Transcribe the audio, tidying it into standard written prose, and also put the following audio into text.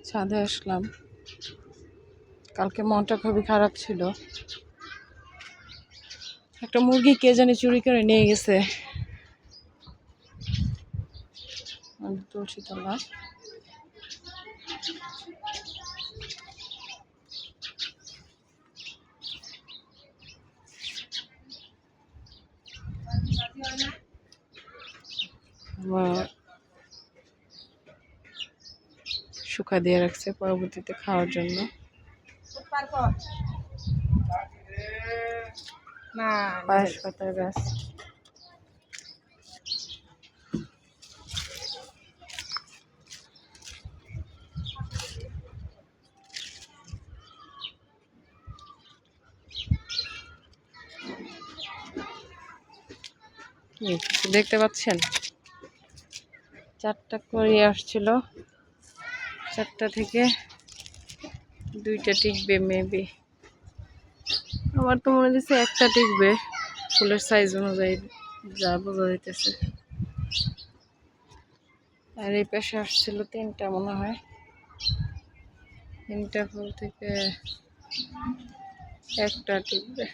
ছাদে আসলাম। কালকে মনটা খুবই খারাপ ছিল। একটা মুরগি কে জানি চুরি করে নিয়ে গেছে। তুলসী তলা শুকা দিয়ে রাখছে পরবর্তীতে খাওয়ার জন্য। পায়েস পাতার গাছ। দেখতে পাচ্ছেন 4টা করে আসছিল, 4টা থেকে 2টা টিকবে মেবি। আমার তো মনে হচ্ছে একটা টিকবে, ফুলের সাইজ অনুযায়ী যা বোঝা যাইতেছে। আর এই পাশে আসছিল 3টা মনে হয়, 3টা ফুল থেকে একটা টিকবে।